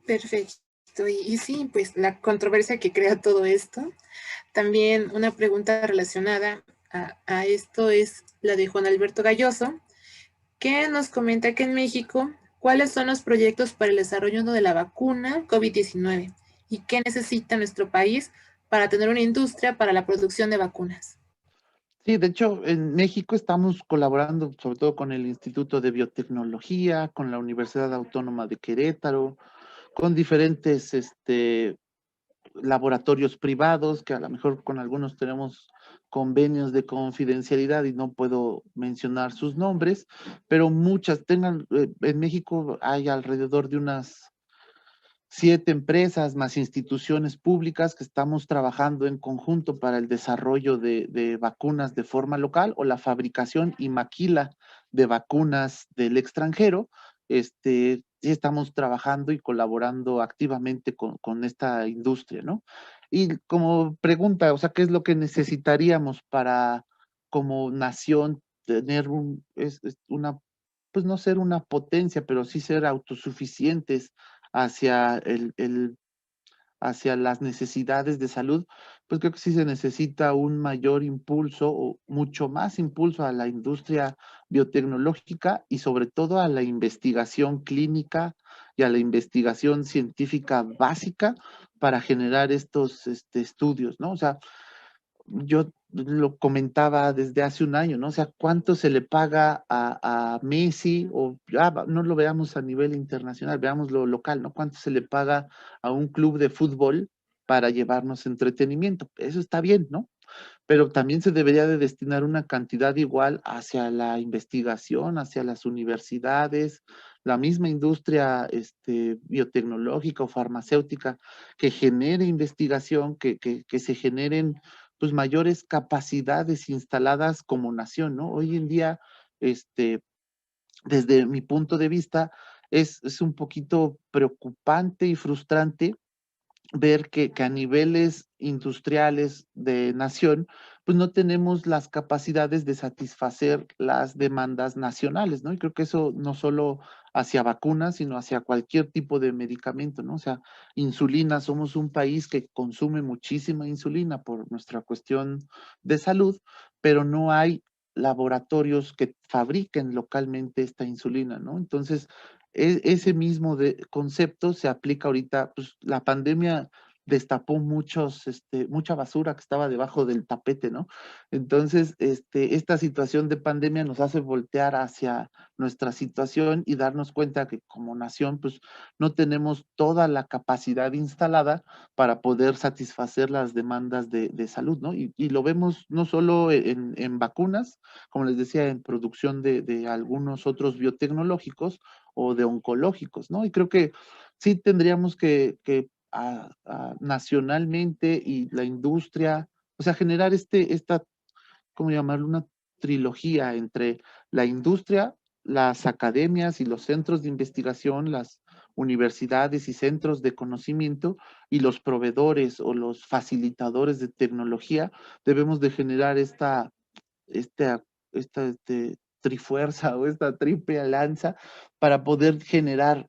C: Perfecto. Y sí, pues la controversia que crea todo esto. También una pregunta relacionada a esto es la de Juan Alberto Galloso, que nos comenta que en México, ¿cuáles son los proyectos para el desarrollo de la vacuna COVID-19? ¿Y qué necesita nuestro país para tener una industria para la producción de vacunas?
D: Sí, de hecho, en México estamos colaborando sobre todo con el Instituto de Biotecnología, con la Universidad Autónoma de Querétaro, con diferentes laboratorios privados, que a lo mejor con algunos tenemos convenios de confidencialidad y no puedo mencionar sus nombres, pero muchas en México hay alrededor de unas 7 empresas más instituciones públicas que estamos trabajando en conjunto para el desarrollo de vacunas de forma local o la fabricación y maquila de vacunas del extranjero. Sí estamos trabajando y colaborando activamente con esta industria, ¿no? Y como pregunta, o sea, ¿qué es lo que necesitaríamos para como nación tener pues no ser una potencia, pero sí ser autosuficientes hacia hacia las necesidades de salud? Pues creo que sí se necesita un mayor impulso o mucho más impulso a la industria biotecnológica y sobre todo a la investigación clínica y a la investigación científica básica para generar estos estudios, ¿no? O sea, yo lo comentaba desde hace un año, ¿no? O sea, ¿cuánto se le paga a Messi? O ya no lo veamos a nivel internacional, veamos lo local, ¿no? ¿Cuánto se le paga a un club de fútbol para llevarnos entretenimiento? Eso está bien, ¿no? Pero también se debería de destinar una cantidad igual hacia la investigación, hacia las universidades, la misma industria biotecnológica o farmacéutica que genere investigación, que se generen pues mayores capacidades instaladas como nación, ¿no? Hoy en día, desde mi punto de vista, es un poquito preocupante y frustrante ver que a niveles industriales de nación, pues no tenemos las capacidades de satisfacer las demandas nacionales, ¿no? Y creo que eso no solo hacia vacunas, sino hacia cualquier tipo de medicamento, ¿no? O sea, insulina, somos un país que consume muchísima insulina por nuestra cuestión de salud, pero no hay laboratorios que fabriquen localmente esta insulina, ¿no? Entonces, ese mismo concepto se aplica ahorita, pues la pandemia destapó mucha basura que estaba debajo del tapete, ¿no? Entonces, esta situación de pandemia nos hace voltear hacia nuestra situación y darnos cuenta que como nación, pues no tenemos toda la capacidad instalada para poder satisfacer las demandas de salud, ¿no? Y lo vemos no solo en vacunas, como les decía, en producción de algunos otros biotecnológicos, o de oncológicos, ¿no? Y creo que sí tendríamos que nacionalmente y la industria, o sea, generar ¿cómo llamarlo? Una trilogía entre la industria, las academias y los centros de investigación, las universidades y centros de conocimiento y los proveedores o los facilitadores de tecnología. Debemos de generar esta, trifuerza o esta triple alianza para poder generar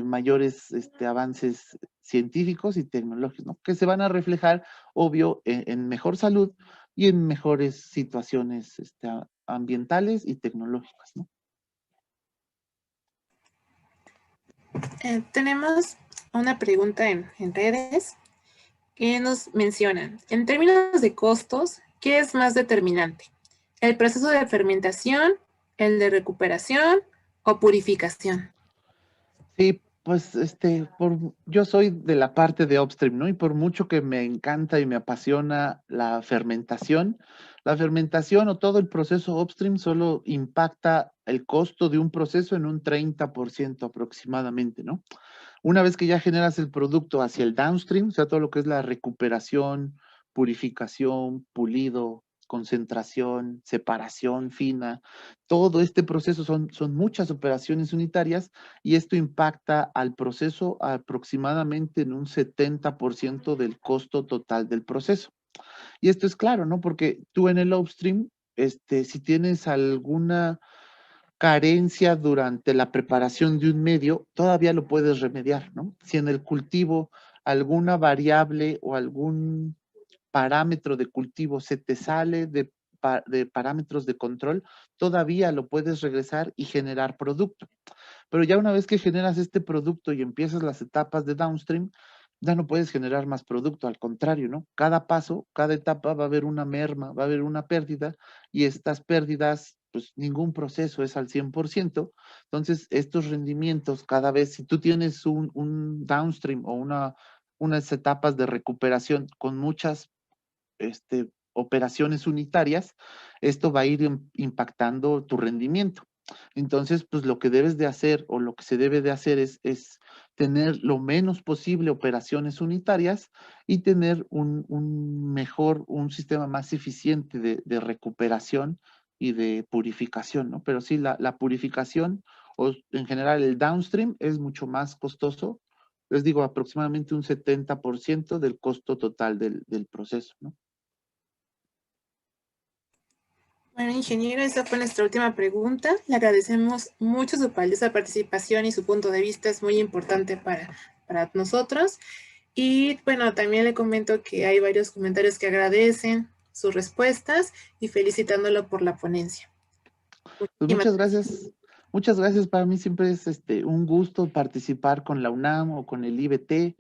D: mayores avances científicos y tecnológicos, ¿no? Que se van a reflejar, obvio, en mejor salud y en mejores situaciones ambientales y tecnológicas, ¿no?
C: Tenemos una pregunta en redes que nos mencionan, en términos de costos, ¿qué es más determinante? ¿El proceso de fermentación, el de recuperación o purificación?
D: Sí, pues yo soy de la parte de upstream, ¿no? Y por mucho que me encanta y me apasiona la fermentación o todo el proceso upstream solo impacta el costo de un proceso en un 30% aproximadamente, ¿no? Una vez que ya generas el producto hacia el downstream, o sea, todo lo que es la recuperación, purificación, pulido, concentración, separación fina. Todo este proceso son muchas operaciones unitarias y esto impacta al proceso aproximadamente en un 70% del costo total del proceso. Y esto es claro, ¿no? Porque tú en el upstream, si tienes alguna carencia durante la preparación de un medio, todavía lo puedes remediar, ¿no? Si en el cultivo alguna variable o algún parámetro de cultivo se te sale de parámetros de control, todavía lo puedes regresar y generar producto. Pero ya una vez que generas este producto y empiezas las etapas de downstream, ya no puedes generar más producto, al contrario, ¿no? Cada paso, cada etapa va a haber una merma, va a haber una pérdida y estas pérdidas, pues ningún proceso es al 100%. Entonces, estos rendimientos, cada vez, si tú tienes un downstream o unas etapas de recuperación con muchas operaciones unitarias, esto va a ir impactando tu rendimiento. Entonces, pues lo que debes de hacer o lo que se debe de hacer es tener lo menos posible operaciones unitarias y tener un sistema más eficiente de recuperación y de purificación, ¿no? Pero sí, la purificación o en general el downstream es mucho más costoso. Les digo, aproximadamente un 70% del costo total del proceso, ¿no?
C: Bueno, ingeniero, esa fue nuestra última pregunta. Le agradecemos mucho su valiosa participación y su punto de vista es muy importante para nosotros. Y bueno, también le comento que hay varios comentarios que agradecen sus respuestas y felicitándolo por la ponencia.
D: Pues muchas gracias. Muchas gracias. Para mí siempre es un gusto participar con la UNAM o con el IBT.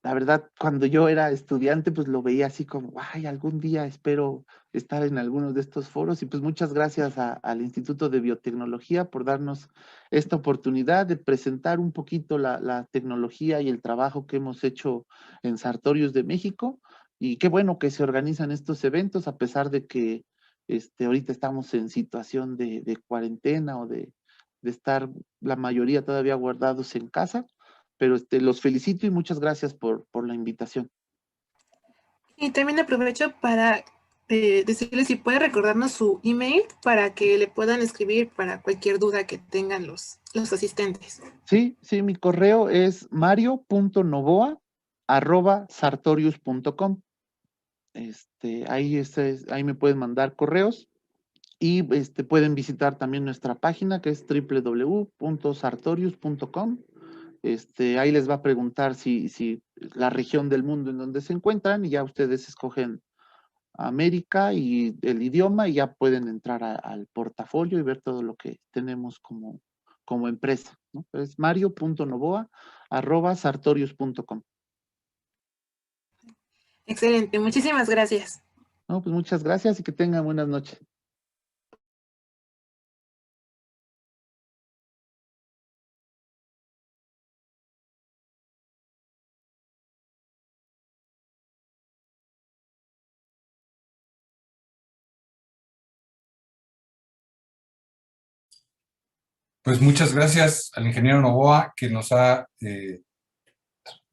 D: La verdad, cuando yo era estudiante, pues lo veía así como, ay, algún día espero estar en alguno de estos foros. Y pues muchas gracias al Instituto de Biotecnología por darnos esta oportunidad de presentar un poquito la tecnología y el trabajo que hemos hecho en Sartorius de México. Y qué bueno que se organizan estos eventos, a pesar de que ahorita estamos en situación de cuarentena o de estar la mayoría todavía guardados en casa, pero los felicito y muchas gracias por la invitación.
C: Y también aprovecho para decirle si puede recordarnos su email para que le puedan escribir para cualquier duda que tengan los asistentes.
D: Sí, mi correo es mario.novoa@sartorius.com. Ahí me pueden mandar correos y pueden visitar también nuestra página que es www.sartorius.com. Ahí les va a preguntar si la región del mundo en donde se encuentran y ya ustedes escogen América y el idioma y ya pueden entrar al portafolio y ver todo lo que tenemos como empresa, ¿no? Es mario.novoa@sartorius.com.
C: Excelente, muchísimas gracias.
D: No, pues muchas gracias y que tengan buenas noches.
A: Pues muchas gracias al ingeniero Novoa que nos ha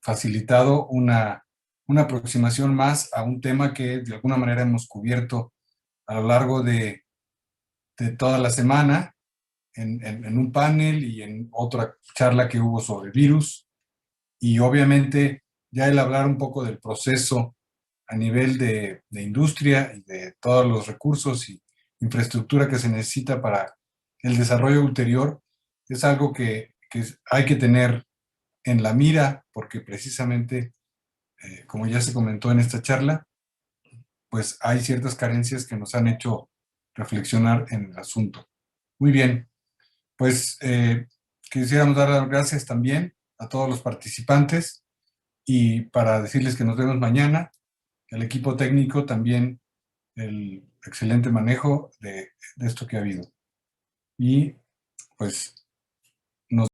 A: facilitado una aproximación más a un tema que de alguna manera hemos cubierto a lo largo de toda la semana en un panel y en otra charla que hubo sobre virus. Y obviamente ya el hablar un poco del proceso a nivel de industria y de todos los recursos y infraestructura que se necesita para el desarrollo ulterior es algo que hay que tener en la mira porque precisamente, como ya se comentó en esta charla, pues hay ciertas carencias que nos han hecho reflexionar en el asunto. Muy bien, pues quisiéramos dar las gracias también a todos los participantes y para decirles que nos vemos mañana, el equipo técnico también el excelente manejo de esto que ha habido. Y pues